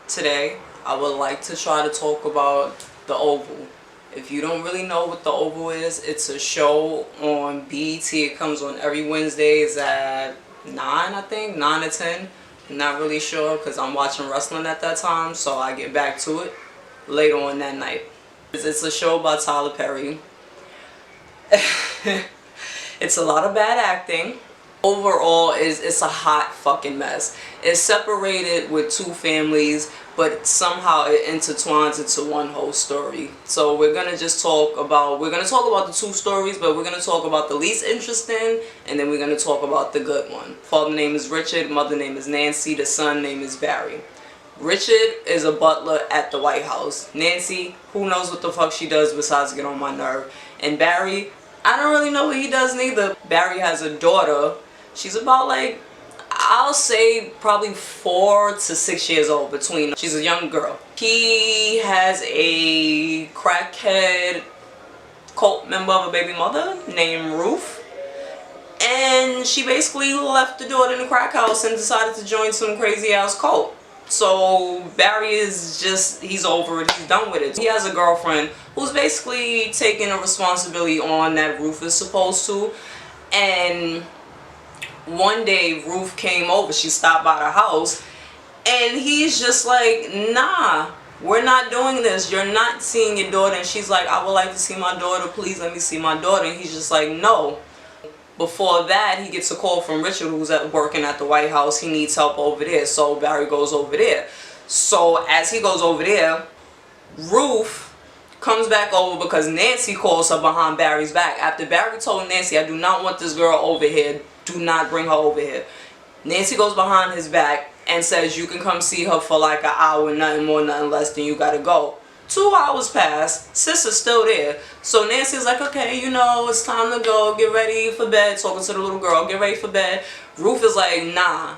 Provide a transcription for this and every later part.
Today, I would like to try to talk about The Oval. If you don't really know what The Oval is, it's a show on BET. It comes on every Wednesdays at 9, I think, 9 or 10. I'm not really sure because I'm watching wrestling at that time, so I get back to it later on that night. It's a show by Tyler Perry. It's a lot of bad acting. Overall, it's a hot fucking mess. It's separated with two families, but somehow it intertwines into one whole story. So we're gonna talk about the two stories, but we're gonna talk about the least interesting, and then we're gonna talk about the good one. Father name is Richard, mother name is Nancy, the son name is Barry. Richard is a butler at the White House. Nancy, who knows what the fuck she does besides get on my nerve. And Barry, I don't really know what he does neither. Barry has a daughter. She's about like, I'll say probably 4 to 6 years old between. She's a young girl. He has a crackhead cult member of a baby mother named Ruth. And she basically left the daughter in the crack house and decided to join some crazy ass cult. So Barry is just, he's over it, he's done with it. He has a girlfriend who's basically taking a responsibility on that Ruth is supposed to. And one day Ruth came over, she stopped by the house, and he's just like, nah, we're not doing this, you're not seeing your daughter. And she's like, I would like to see my daughter, please let me see my daughter. And he's just like, no. Before that, he gets a call from Richard, who's working at the White House. He needs help over there, so Barry goes over there. So as he goes over there, Ruth comes back over because Nancy calls her behind Barry's back. After Barry told Nancy, I do not want this girl over here, do not bring her over here. Nancy goes behind his back and says, you can come see her for like an hour, nothing more, nothing less, then you gotta go. 2 hours pass, sister's still there. So Nancy's like, okay, you know, it's time to go, get ready for bed, talking to the little girl, get ready for bed. Ruth is like, nah,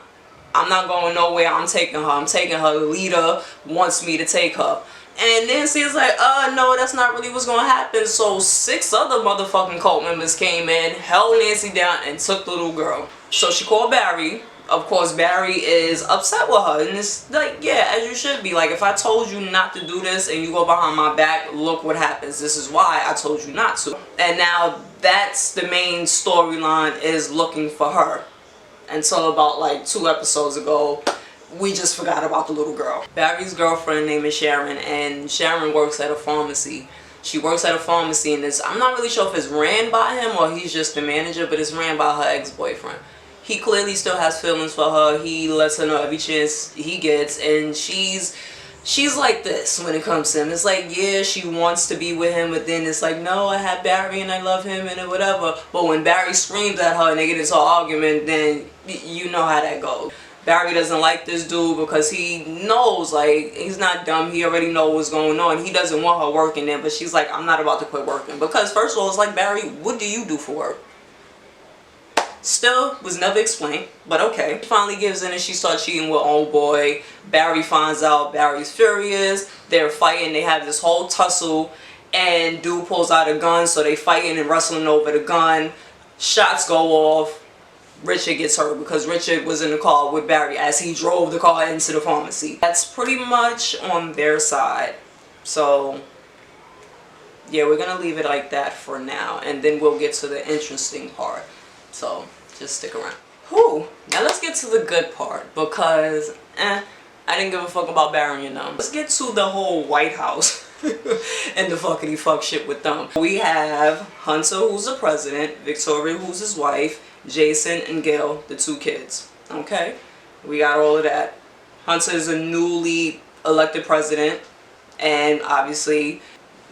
I'm not going nowhere, I'm taking her, the leader wants me to take her. And Nancy is like, no, that's not really what's going to happen. So 6 other motherfucking cult members came in, held Nancy down, and took the little girl. So she called Barry. Of course, Barry is upset with her. And it's like, yeah, as you should be. Like, if I told you not to do this and you go behind my back, look what happens. This is why I told you not to. And now that's the main storyline, is looking for her. Until about like 2 episodes ago, we just forgot about the little girl. Barry's girlfriend name is Sharon, and Sharon works at a pharmacy. She works at a pharmacy, and I'm not really sure if it's ran by him or he's just the manager, but it's ran by her ex-boyfriend. He clearly still has feelings for her. He lets her know every chance he gets, and she's like this when it comes to him. It's like, yeah, she wants to be with him, but then it's like, no, I have Barry and I love him and whatever. But when Barry screams at her and they get into an argument, then you know how that goes. Barry doesn't like this dude because he knows, like, he's not dumb. He already knows what's going on. He doesn't want her working there, but she's like, I'm not about to quit working. Because first of all, it's like, Barry, what do you do for work? Still was never explained, but okay. She finally gives in and she starts cheating with old boy. Barry finds out. Barry's furious. They're fighting. They have this whole tussle, and dude pulls out a gun, so they fighting and wrestling over the gun. Shots go off. Richard gets hurt because Richard was in the car with Barry as he drove the car into the pharmacy. That's pretty much on their side. So yeah, we're gonna leave it like that for now, and then we'll get to the interesting part. So just stick around. Whew. Now let's get to the good part, because I didn't give a fuck about Barry, you know. Let's get to the whole White House and the fuckity fuck shit with them. We have Hunter, who's the president, Victoria, who's his wife, Jason and Gail, the 2 kids. Okay? We got all of that. Hunter is a newly elected president, and obviously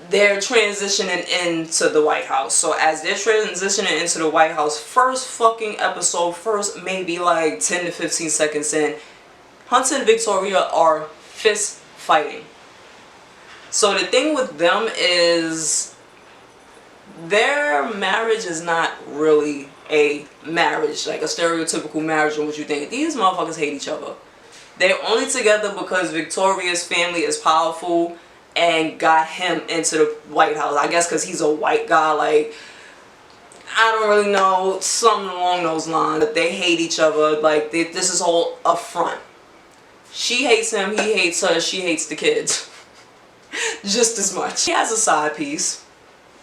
they're transitioning into the White House. So as they're transitioning into the White House, first fucking episode, first maybe like 10 to 15 seconds in, Hunter and Victoria are fist fighting. So the thing with them is their marriage is not really a marriage, like a stereotypical marriage or what you think. These motherfuckers hate each other. They're only together because Victoria's family is powerful and got him into the White House. I guess because he's a white guy, like, I don't really know, something along those lines. They hate each other, like, this is all a front. She hates him, he hates her, she hates the kids. Just as much. She has a side piece.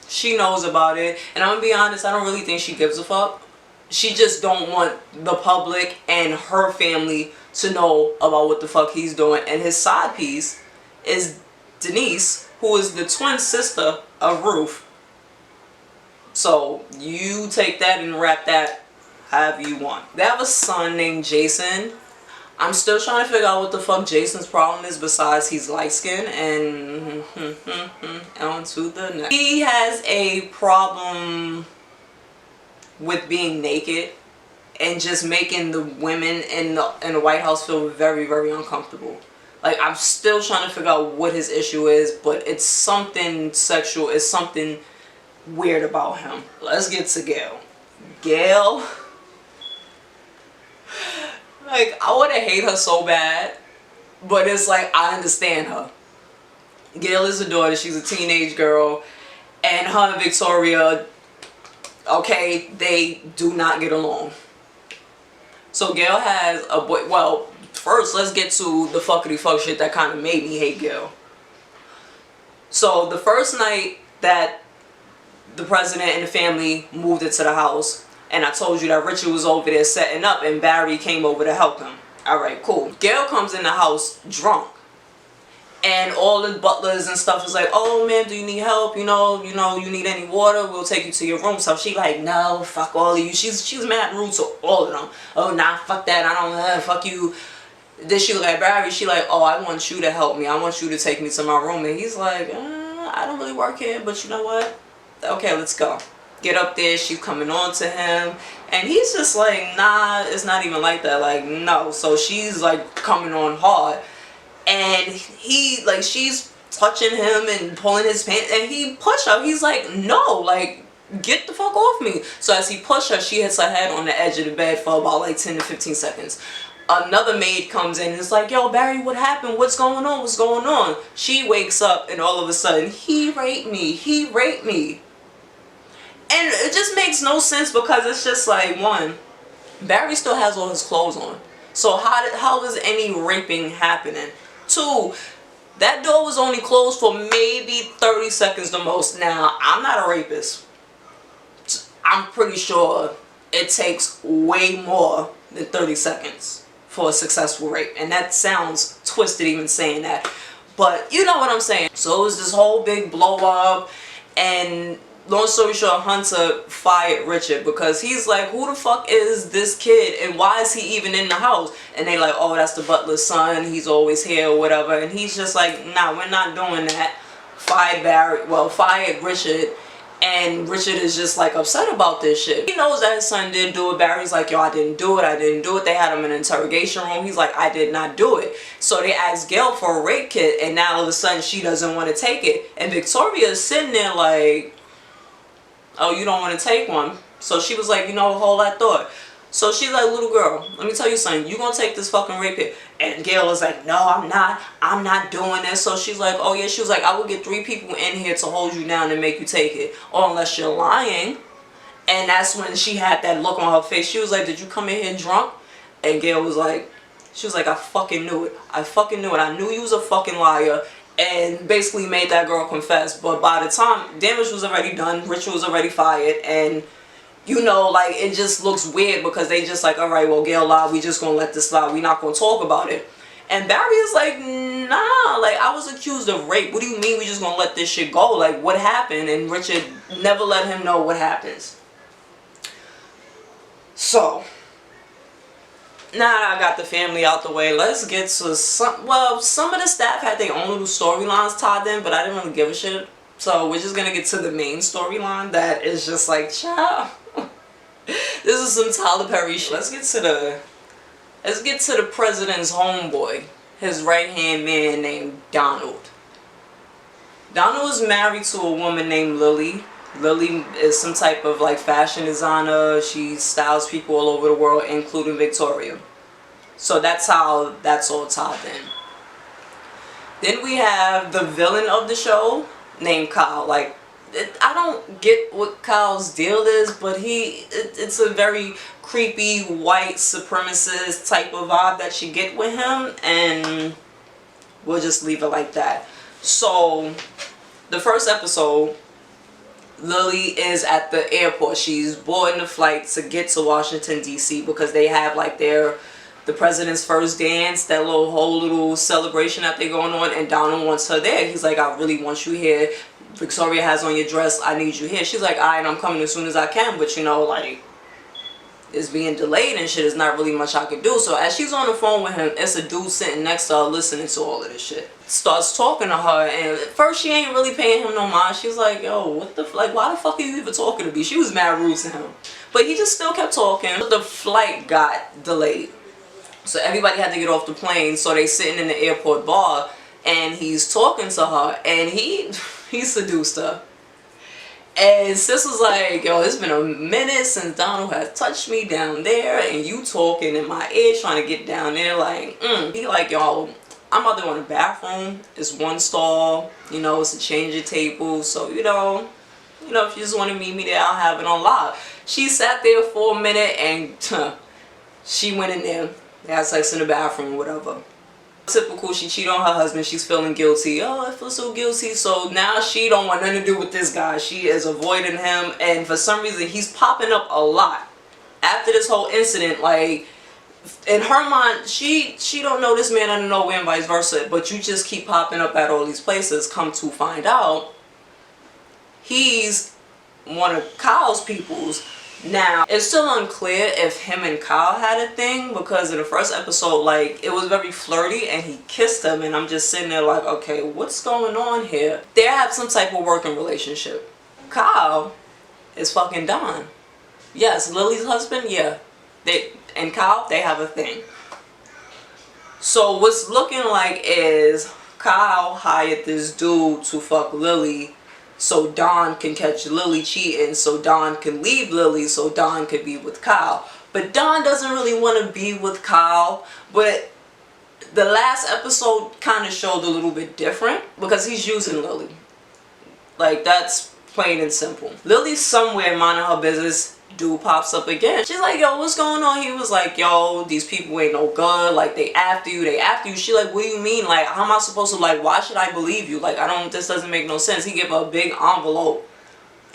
She knows about it. And I'm gonna be honest, I don't really think she gives a fuck. She just don't want the public and her family to know about what the fuck he's doing. And his side piece is Denise, who is the twin sister of Ruth. So you take that and wrap that however you want. They have a son named Jason. I'm still trying to figure out what the fuck Jason's problem is besides he's light skinned and on to the next. He has a problem with being naked and just making the women in the White House feel very, very uncomfortable. Like, I'm still trying to figure out what his issue is, but it's something sexual. It's something weird about him. Let's get to Gail. Gail, like, I want to hate her so bad, but it's like, I understand her. Gail is a daughter. She's a teenage girl, and her and Victoria, okay, they do not get along. So Gail has a boy. Well, first let's get to the fuckity fuck shit that kind of made me hate Gail. So the first night that the president and the family moved into the house, and I told you that Richard was over there setting up and Barry came over to help him. Alright, cool. Gail comes in the house drunk. And all the butlers and stuff is like, oh man, do you need help? You know, you need any water? We'll take you to your room. So she like, no, fuck all of you. She's mad rude to all of them. Oh, nah, fuck that. I don't, fuck you. Then she look at Barry. She like, oh, I want you to help me. I want you to take me to my room. And he's like, I don't really work here, but you know what? Okay, let's go. Get up there. She's coming on to him. And he's just like, nah, it's not even like that. Like, no. So she's like coming on hard. And he, like, she's touching him and pulling his pants, and he pushed her. He's like, no, like, get the fuck off me. So as he pushed her, she hits her head on the edge of the bed for about like 10 to 15 seconds. Another maid comes in and is like, yo, Barry, what happened? What's going on? What's going on? She wakes up and all of a sudden, he raped me. He raped me. And it just makes no sense because it's just like, one, Barry still has all his clothes on. So how is any raping happening? Two, that door was only closed for maybe 30 seconds the most. Now, I'm not a rapist. I'm pretty sure it takes way more than 30 seconds for a successful rape. And that sounds twisted even saying that. But you know what I'm saying. So it was this whole big blow up, and long story short, Hunter fired Richard because he's like, who the fuck is this kid and why is he even in the house? And they like, oh, that's the butler's son, he's always here or whatever. And he's just like, nah, we're not doing that. Fired Richard. And Richard is just like upset about this shit. He knows that his son didn't do it. Barry's like, yo, I didn't do it. They had him in an interrogation room. He's like, I did not do it. So they asked Gail for a rape kit, and now all of a sudden she doesn't want to take it. And Victoria is sitting there like, oh, you don't want to take one? So she was like, you know, hold that thought. So she's like, little girl, let me tell you something. You gonna take this fucking rape kit? And Gail is like, no, I'm not doing this. So she's like, oh yeah. She was like, I will get 3 people in here to hold you down and make you take it. Or unless you're lying. And that's when she had that look on her face. She was like, did you come in here drunk? And Gail was like, she was like, I fucking knew it. I fucking knew it. I knew you was a fucking liar. And basically made that girl confess. But by the time damage was already done, Richard was already fired, and you know, like, it just looks weird because they just like, alright, well, Gail lied, we just gonna let this slide, we not gonna talk about it. And Barry is like, nah, like, I was accused of rape. What do you mean we just gonna let this shit go? Like, what happened? And Richard never let him know what happens. So now that I got the family out the way, let's get to some of the staff had their own little storylines tied in, but I didn't really give a shit. So we're just gonna get to the main storyline that is just like, child. This is some Tyler Perry shit. Let's get to the president's homeboy, his right-hand man named Donald. Donald is married to a woman named Lily. Lily is some type of like fashion designer. She styles people all over the world, including Victoria. So that's how that's all tied in. Then we have the villain of the show named Kyle. Like, I don't get what Kyle's deal is, but it's a very creepy white supremacist type of vibe that you get with him, and we'll just leave it like that. So the first episode, Lily is at the airport. She's boarding the flight to get to Washington DC because they have like the president's first dance, that whole little celebration that they're going on, and Donald wants her there. He's like, I really want you here. Victoria has on your dress, I need you here. She's like, alright, I'm coming as soon as I can, but you know, like, it's being delayed and shit. There's not really much I can do. So as she's on the phone with him, it's a dude sitting next to her listening to all of this shit. Starts talking to her, and at first she ain't really paying him no mind. She's like, yo, what the like, why the fuck are you even talking to me? She was mad rude to him, but he just still kept talking. But the flight got delayed, so everybody had to get off the plane. So they sitting in the airport bar, and he's talking to her, and he seduced her. And sis was like, yo, it's been a minute since Donald has touched me down there, and you talking in my ear trying to get down there, like, He like, yo, I'm about to go in the bathroom. It's one stall, you know, it's a change of table, so you know, if you just want to meet me there, I'll have it on lock. She sat there for a minute, and she went in there. They had sex in the bathroom, whatever. Typical, she cheated on her husband, she's feeling guilty. Oh, I feel so guilty. So now she don't want nothing to do with this guy. She is avoiding him, and for some reason he's popping up a lot after this whole incident. Like, in her mind, she don't know this man out of nowhere and vice versa, but you just keep popping up at all these places. Come to find out, he's one of Kyle's people's. Now, it's still unclear if him and Kyle had a thing, because in the first episode, like, it was very flirty and he kissed him, and I'm just sitting there like, okay, what's going on here? They have some type of working relationship. Kyle is fucking Don. Yes, Lily's husband, yeah. And Kyle, they have a thing. So what's looking like is Kyle hired this dude to fuck Lily, so Don can catch Lily cheating, so Don can leave Lily, so Don could be with Kyle. But Don doesn't really want to be with Kyle. But the last episode kind of showed a little bit different, because he's using Lily. Like, that's plain and simple. Lily's somewhere minding her business. Dude pops up again. She's like, yo, what's going on? He was like, yo, these people ain't no good. Like, they after you. She like, what do you mean? Like, how am I supposed to, like, why should I believe you? Like, this doesn't make no sense. He gave her a big envelope,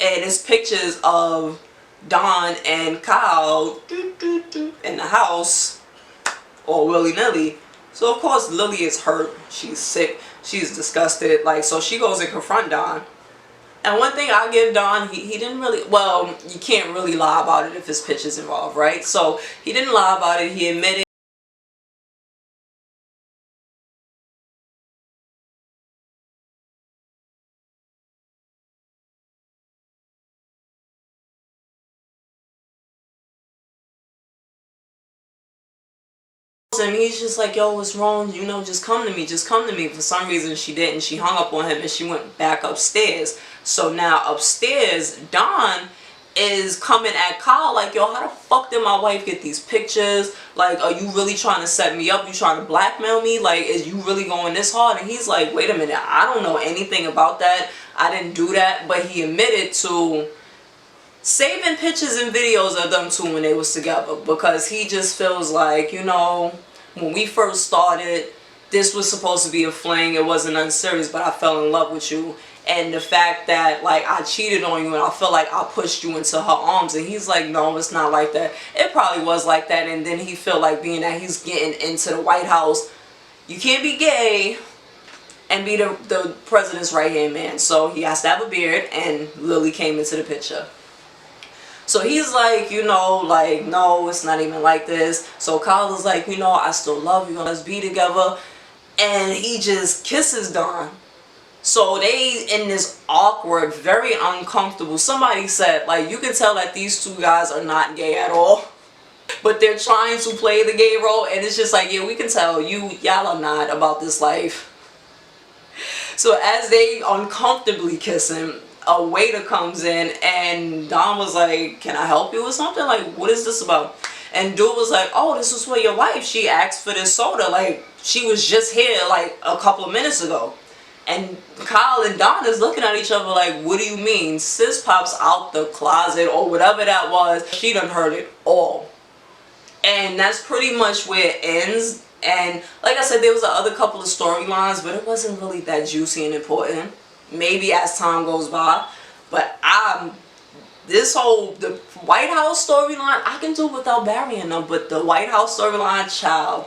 and it's pictures of Don and Kyle in the house, or willy-nilly. So of course Lily is hurt. She's sick. She's disgusted. Like, so she goes and confront Don. And one thing I'll give Don, he didn't really, well, you can't really lie about it if his pitch is involved, right? So he didn't lie about it. He admitted and he's just like, yo, what's wrong? You know, just come to me. Just come to me. For some reason, she didn't. She hung up on him and she went back upstairs. So now upstairs, Don is coming at Kyle like, yo, how the fuck did my wife get these pictures? Like, are you really trying to set me up? You trying to blackmail me? Like, is you really going this hard? And he's like, wait a minute, I don't know anything about that. I didn't do that. But he admitted to saving pictures and videos of them two when they was together, because he just feels like, you know, when we first started, this was supposed to be a fling. It wasn't nothing serious, but I fell in love with you. And the fact that, like, I cheated on you and I feel like I pushed you into her arms. And he's like, no, it's not like that. It probably was like that. And then he felt like, being that he's getting into the White House, you can't be gay and be the president's right-hand man. So he has to have a beard, and Lily came into the picture. So he's like, you know, like, no, it's not even like this. So Kyle is like, you know, I still love you, let's be together. And he just kisses Don. So they in this awkward, very uncomfortable, somebody said, like, you can tell that these two guys are not gay at all, but they're trying to play the gay role. And it's just like, yeah, we can tell y'all are not about this life. So as they uncomfortably kiss him, a waiter comes in, and Don was like, can I help you with something? Like, what is this about? And dude was like, oh, this was for your wife. She asked for this soda. Like, she was just here like a couple of minutes ago. And Kyle and Donna's looking at each other like, what do you mean? Sis pops out the closet or whatever that was. She done heard it all. And that's pretty much where it ends. And like I said, there was a other couple of storylines, but it wasn't really that juicy and important. Maybe as time goes by. But the White House storyline, I can do without burying them. But the White House storyline, child,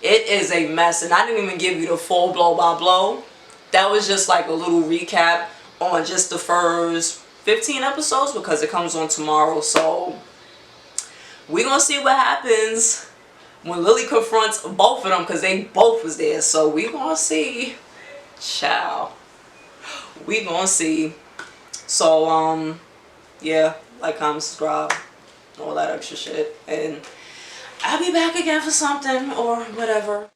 it is a mess. And I didn't even give you the full blow by blow. That was just like a little recap on just the first 15 episodes because it comes on tomorrow. So we're going to see what happens when Lily confronts both of them because they both was there. So we're going to see. Ciao. We're going to see. So, yeah, like, comment, subscribe, all that extra shit. And I'll be back again for something or whatever.